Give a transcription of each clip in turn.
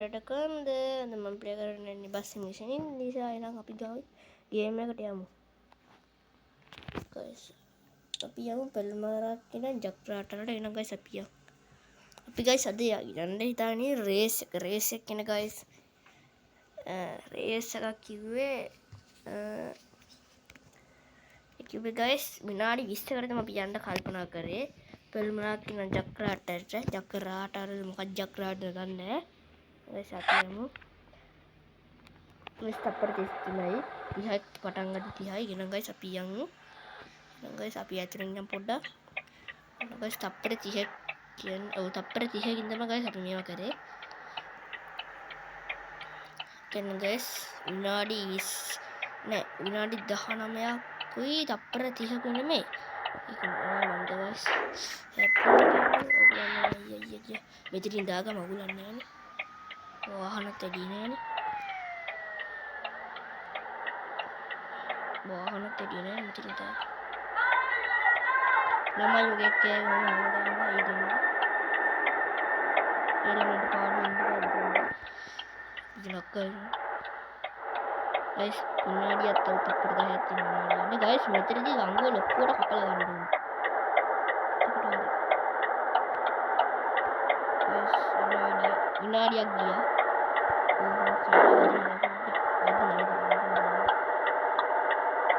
රටකන්ද මම ප්ලේ කරන්නේ bus mission නිසා එනම් අපි ගාව ගේම් එකට යමු. ගයිස් අපි යමු පෙල්මාරක් කියන ජක්රාටට එන ගයිස් අපි ගයිස් අද යන්න හිතානේ රේස් එක කියන ගයිස් රේස් එකක් කිව්වේ ගයිස් විනාඩි 20කට තමයි අපි යන්න කල්පනා කරේ පෙල්මාරක් කියන ජක්රාට මොකක්ද ජක්රාට දන්නේ නැහැ. guys අපි යමු guys තප්පර 30යි පටන් ගන්න 30යි ගෙන guys අපි යමු ගෙන guys අපි ඇතුලෙන් යමු පොඩ්ඩක් guys තප්පර 30 කියන්නේ ඔව් තප්පර 30කින් තමයි guys අපි මේවා කරේ ගෙන guys විනාඩි 19කුයි තප්පර 30කුයි නෙමෙයි ඒක මන්ද guys මෙතනින් දාගම අගුලන්නේ නැහැ वाहनත් එදී නෑනේ वाहनත් එදී නෑ මෙතන තා ළමයි යෝගයක් කියනවා නේද ඒ දෙන්න පාඩු ඉඳලා කරනවා guys විනාඩියක් තව තප්පර 10ක් තියෙනවා නේ guys මෙතනදී අංගුව ලොකුවට කපලා ගන්න ඕනේ විනාඩියක් ගියා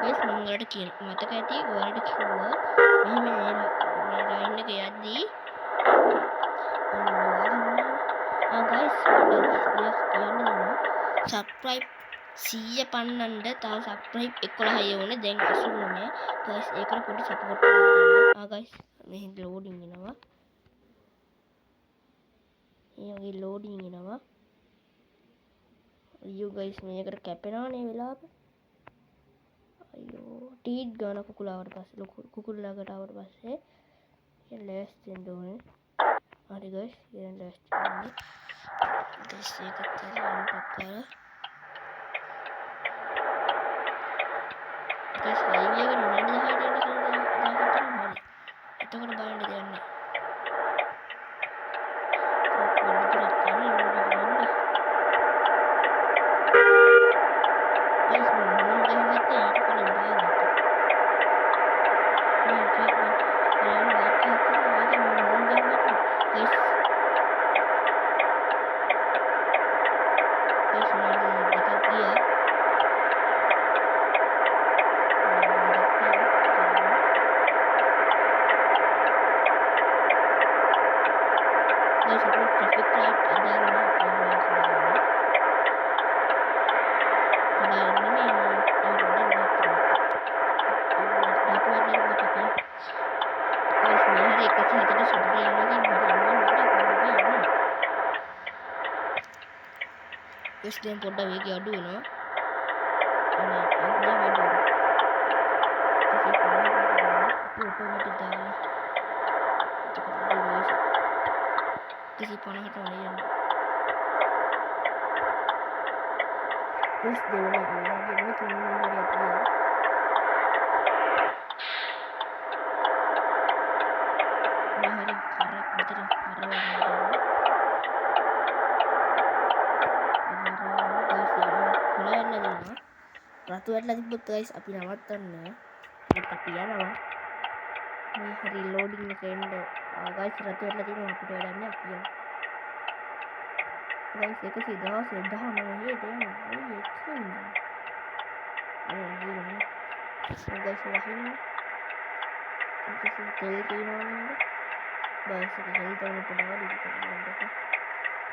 guys මම ඔයාලට කියන මතක ඇති ඔයාලට කිව්වා මෙහෙම මේ ලයින් එක යද්දී guys subscribe 100 පන්නන්න තව subscribe 11 ඕනේ දැන් 89 guys ඒකට පොඩි support එකක් දෙන්න guys මෙහෙන් loading එනවා ඊයගේ loading එනවා අයියෝ guys මේකට කැපෙනවනේ වෙලාවට අයියෝ ටීට් ගාන කුකුලාවට පස්සේ ලොකු කුකුල්ලාකට ආවට පස්සේ ඉතින් ලෑස්ති වෙන්න ඕනේ හරි guys ඉතින් ලෑස්ති වෙන්න guys ඒකත් කරලා කරලා guys හයිවේ එක විනාඩි 10ට යන කියලා හරි එතකොට බලන්න දෙයක් නැහැ guys දැන් පොඩ්ඩක් වේගය අඩු වෙනවා අනේ දැන් වැඩි වෙනවා ඔටෝමැටික් දාලා කිසි 50ට වගේ යනවා guys දෙවෙනි විනාඩියේ තුන්වෙනි විනාඩියට ගියා හරි කරක් විතර රතු වැටලා තිබ්බොත් guys අපි නවත්තන්න අපි යනවා මේ හරි loading එක එන්න guys රතු වැටලා තියෙනවා අපිට වැඩන්නේ අපි යමු guys 110 නෙවෙයි දෙන්න අයියේ එක්ස්ට්‍රීම් guys වහින්න කිසි තෙල් තියෙනවා නේද බස් එක හෙල් තවන පොඩ්ඩක්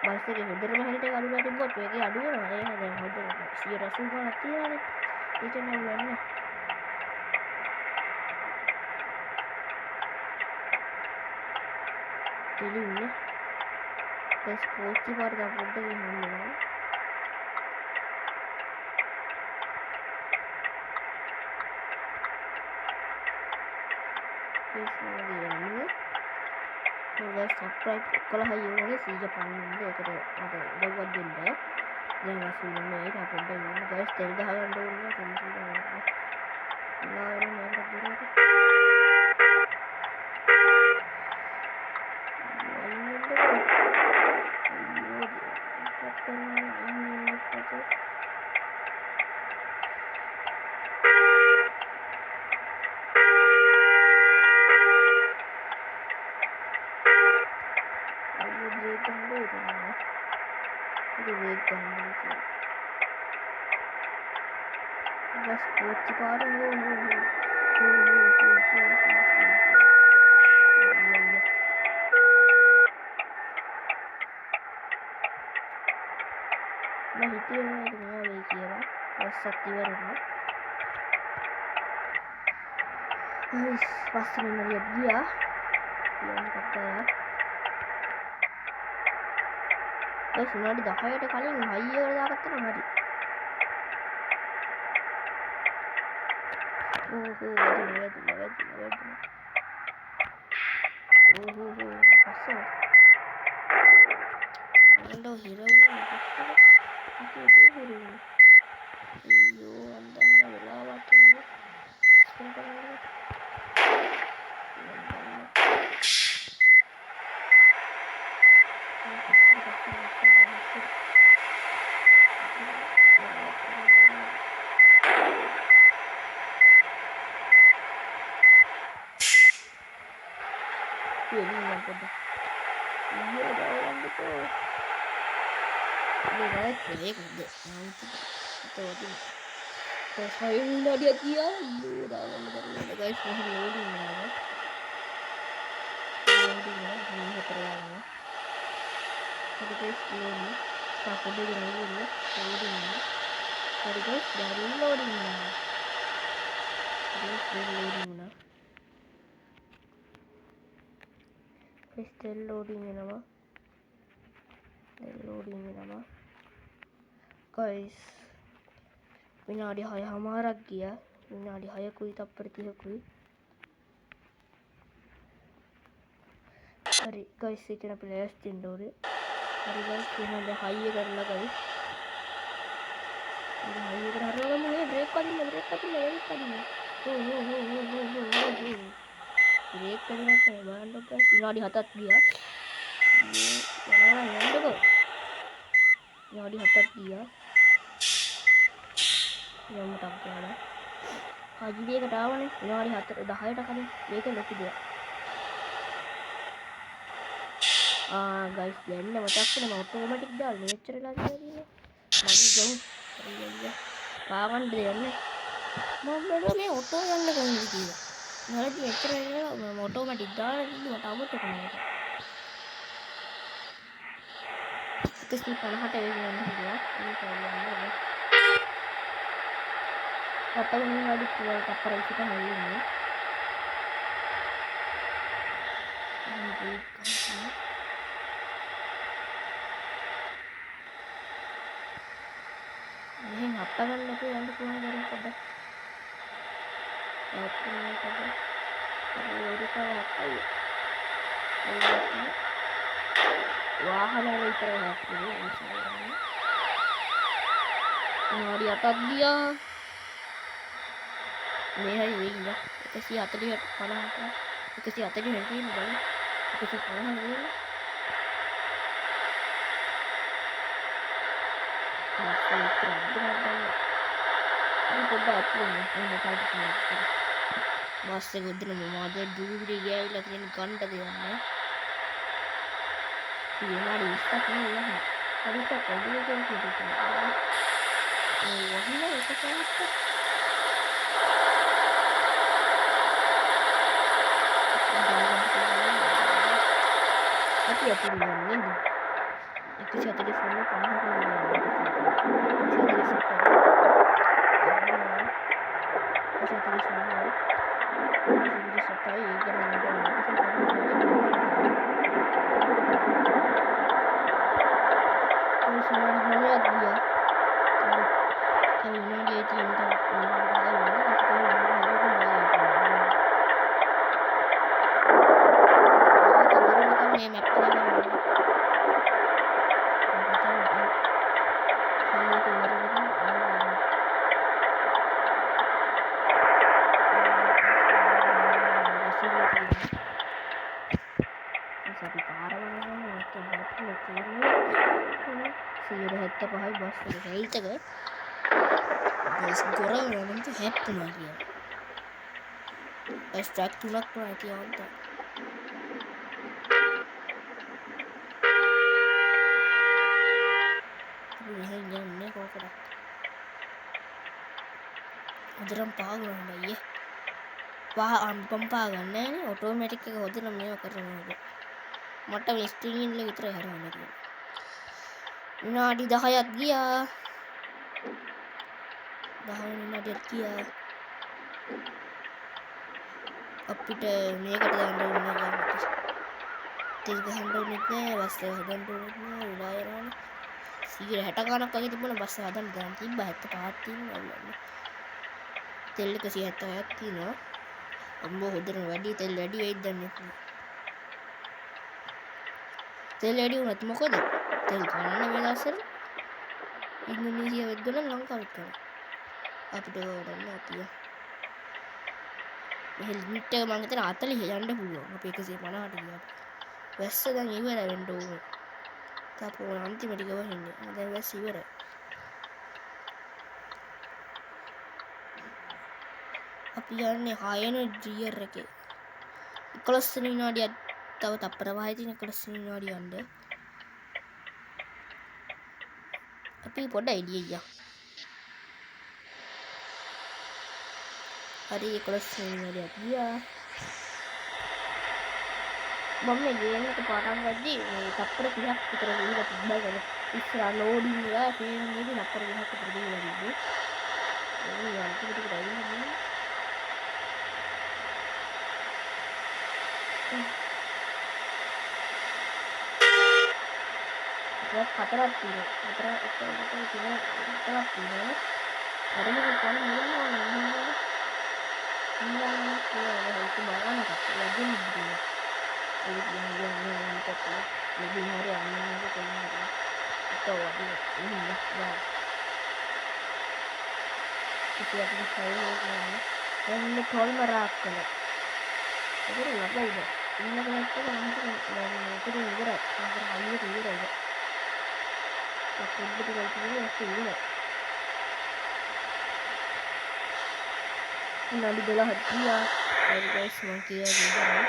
බස් එකේ හොඳටම හෙල්ට එක අඩුලා තිබ්බොත් ඒකේ අඩු වෙනවා ඒක දැන් හොඳට 180 ගණක් තියෙනවානේ ඒක නෑ වෙන්නේ දෙලින්නේ guys කෝච්චි පාර දා පොඩ්ඩක් හම්බුනා guys subscribe 11 යෝනේ 100 පන්නන්න ඒකට මට උදව්වක් දෙන්න දැන් අසුනේ මේක පොඩ්ඩක් ඉන්න guys තෙල් ගහ ගන්න ඕනේ තෙල් ගන්න ලාගෙන මේකට දුරට बस कोच पार हो मैं हिटी में देखिएगा बस शक्ति Varun pasti melihat dia kata guys ನೋಡಿ ದಹಾಯಟ ಕಾಲಿ ಹೈಯದಾಗತ್ತೆ ನೋಡಿ ಓಹೋ ಓಹೋ ಪಸ್ಸು ಒಂದು ಹೀರೋ ಅಯ್ಯೋ ಅಂತನ್ನ ವಿಲಾವಾತು ini yang pada iya dalam betul ini guys proyek udah itu terus saya udah dia dalam betul guys mau loading ya ini terlalu jadi guys ini aku udah loading ya jadi guys dari loading ya guys dari loading ya still loading nama guys विनाडी है हमारा गया विनाडी है कोई तब पड़ती है कोई अरे गाइस सेकंड प्लेयर्स तिंडोरे अरे गाइस विनाडी हाई कर लगा गाइस हाई कर रहा है मुझे ब्रेक कर दिया हो ब्रेक करना है बैंड गाइस विनाडी हटत गया ये बना है देखो विनाडी हटत गया yang tak ada. Haji dia ketawa nih, ini hari hater udah hari tak nih, dia kan lagi dia. Guys, dia ini nama tak nama otomatik dah, nature lagi nih. Mana jauh, iya. Kawan dia nih, mau berapa nih auto yang nih kan dia. Nggak di nature aja, mau otomatik dah, itu nggak tahu tuh kenapa. Terus di tanah hati dia dia, ini kayaknya. Apa yang ada di luar kapal kita hari ini? Ini apa kan itu yang keluar dari kapal? Apa ini kapal? Dari kapal apa? Wahana itu apa ini? Nah di atas dia. Ini hari ini ya, kasih hati dia panah apa? Kasih hati dia hari ini bang, kasih panah hari ini. Masih kurang bang. Ini coba apa ni? Ini kalau kita masih udah mau ada dulu dia lagi ni ganda dia ni. Dia hari istak ni ya, hari istak kalau dia tu kita. Oh, ini lah itu kan. Tapi ya pilihan ini itu saya teleponnya panah saya teleponnya saya sampai karena kalau semuanya dia kalau dia itu yang sudah 75යි bus එක health එක guys ගොරවන නම් හැප්පුණා කියලා. Guys truck 3ක් වුණා කියවන්ත. අපි මෙහෙන් යන්නේ කොකටද? උදරම් පාගනවා බයියේ. පම්පා ගන්න නේ ඔටෝමැටික් එක හොදලා මේව කරනවා. මට මේ ස්ටීරින් එක විතරයි හරවන්න තියෙන්නේ. විනාඩි 10ක් ගියා. 10 විනාඩියක් ගියා. අපිට මේකට දාන්න ඕනේ නැහැ. තෙල් ගහන්න ඕනේ නැහැ. බස් එක හදන්න ඕනේ නැහැ. උලා යනවනේ. 160 ගණක් වගේ තිබුණා බස් එක හදන්න දාන්න තිබ්බා 75ක් තියෙනවා. තෙල් 170ක් තියෙනවා. අම්මෝ හොදන වැඩි තෙල් වැඩි වෙයිද දන්නේ නැහැ. තෙල් වැඩි වුණත් මොකද? තෙල් ගන්න මේ දවස්වල ඉන්දුනීසියාව වෙද්දලා ලංකාවට කරා. අපිට ගොඩක් අපිය. මේ ලිමිට් එක මම හිතන 40 යන්න පුළුවන්. අපි 150ට ගියා. වැස්ස දැන් ඉවර වෙන්න ඕනේ. තාපෝ අන්තිමට ගවහින්නේ. දැන් වැස්ස ඉවරයි. අපි යන්නේ 6 වෙනි ගියර් එකේ. 11 වෙනි විනාඩියක් තව තප්පර වහයි තියෙන 11 වෙනි විනාඩිය යන්න. අපි පොඩ්ඩ එළිය ගියා. හරි 11 වෙනි විනාඩියක් ගියා. මම මේ ගේම් එක පටන් ගද්දී මේ තප්පර 30ක් විතර ගිහලා තිබ්බා ගල. ඉස්සරහ ලෝඩින් එක ෆේම් එකේ තප්පර 30ක් විතර ගිහලා තිබ්බේ. ඒ අන්තිමට ගිහින් හතරක් තියෙනවා. හතරක් තියෙනවා. හතරක් තියෙනවා. හරියට කොහොමද නියමවන්නේ? නියමවන්නේ කියලා ඒක බලන්නත් ලැබෙන්නේ. ඒක කියන්නේ තමයි ලැබෙන්නේ හරිය අන්නේක කොහොමද? තවදී ඉන්නවා. ඉතින් අපි සයිලෙන්නේ එන්නේ තොල්මරක් කළා. ඒක ලබයිද? ඉන්නකම නැත්නම් මම හිතන්නේ ඉවරයි. මම හරියට ඉවරයි. අපිට ගියා විනාඩි 12ක් ගියා. හරි ගයිස් මම කියලා දෙන්න.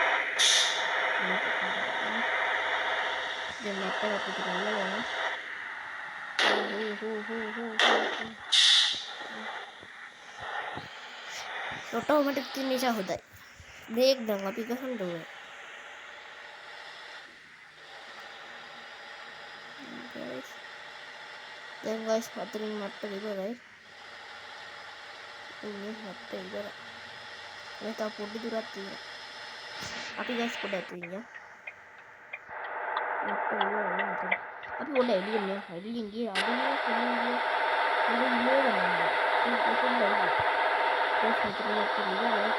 දැන් මට අපිට ගන්න ඔටෝමැටික් තියෙන නිසා හොඳයි. බ්‍රේක් දැන් අපි ගහන්න ඕනේ. දැන් ගයිස් හතරින් මට්ට ඉවරයි. මේ මට්ට ඉවරයි. මේ තව පොඩි දුරක් තියෙනවා. අපි ගයිස් පොඩ ඇතුලින් මට්ට ඉවරයි නේද? අපි පොඩ එළියෙන් යන්න. එළියෙන් ගියේ අදිනේ කොහොමද? එළියෙන් ගියේ නෑ. ඒක කොහොමද? ගයිස් හතරින් මට්ට ඉවරයි.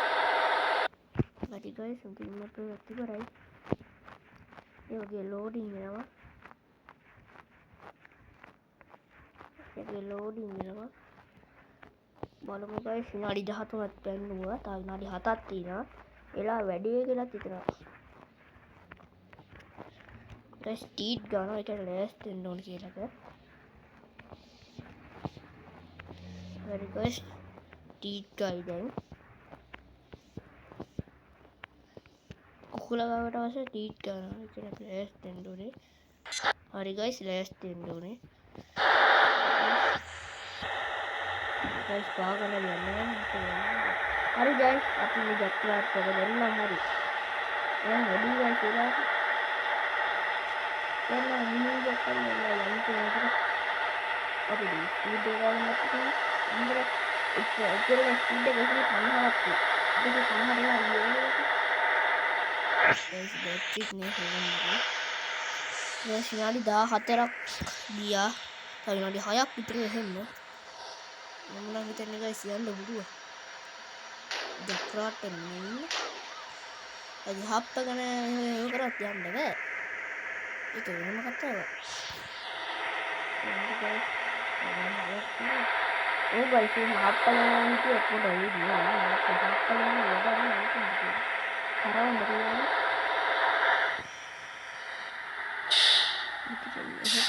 හරි ගයිස් හතරින් මට්ට ඉවරයි. ඒ වගේ ලෝඩින් වෙනවා. ලෝඩින් වෙනවා. බලමු ගයිස් විනාඩි 13ක් පැන්නුවා. තව විනාඩි 7ක් තියෙනවා. එලා වැඩි වෙලා තිතනවා. ගයිස් ස්ටීට් ගන්නවා. ඒක ලෑස්ති වෙන්න ඕන කියලාක. හරි ගයිස් ස්ටීට් ගයි දැන්. කුකුලගාවට අවශ්‍ය ස්ටීට් ගන්නවා. ඒක ලෑස්ති වෙන්න ඕනේ. හරි ගයිස් ලෑස්ති වෙන්න ඕනේ. guys පාගන යන්නේ හරි guys අපි මේ ජක්ලාට් එක දෙන්න හරි දැන් වැඩි guys ඉරා දැන් මිනිහ ජක්කල් යන්න යන්නේ අපි ස්පීඩ් එක ගන්න නැත්නම් ඉන්දර ඉතින් ස්පීඩ් එක 50ක් තියෙනවා ඒක 50 දෙනා ඉන්නේ guys බැටරි නේ හොයන්නේ දැන් විනාඩි 14ක් ගියා තව විනාඩි 6ක් විතර එහෙම මම නම් හිතන්නේ guys යන්න බුදුවා ජක්ලාට් නෙමෙයි අද හප්පගෙන එහෙම කරත් යන්න බෑ ඒක වෙනම කතාවක් Oh guys, ini apa yang itu aku dari dia, apa yang ada itu karena dari itu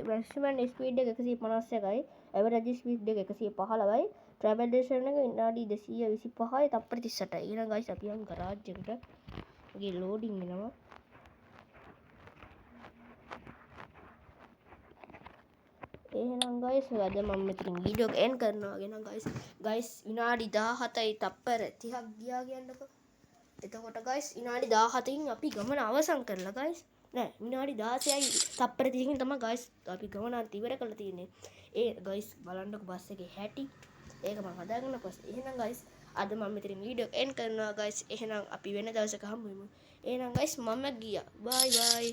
maximum speed එක 151යි ඇවරේජ් ස්පීඩ් එක 115යි ට්‍රැවල් ඩියුරේෂන් එක විනාඩි 225යි තප්පර 38යි ඊළඟ ගයිස් අපි යමු ගරාජ් එකට මගේ ලෝඩින් එනවා එහෙනම් ගයිස් අද මම මෙතනින් වීඩියෝ එක එන්ඩ් කරනවා එහෙනම් ගයිස් විනාඩි 17යි තප්පර 30ක් ගියා කියන්නකෝ එතකොට ගයිස් විනාඩි 17න් අපි ගමන අවසන් කරලා ගයිස් නෑ විනාඩි 16යි තප්පර 30කින් තමයි ගයිස් අපි ගමන ඉවර කරලා තියෙන්නේ ඒ ගයිස් බලන්නකෝ බස් එකේ හැටි ඒක මම හදාගන්න පස්සේ එහෙනම් ගයිස් අද මම මෙතනින් වීඩියෝ එන්ඩ් කරනවා ගයිස් එහෙනම් අපි වෙන දවසක හමු වෙමු එහෙනම් ගයිස් මම ගියා බයි බයි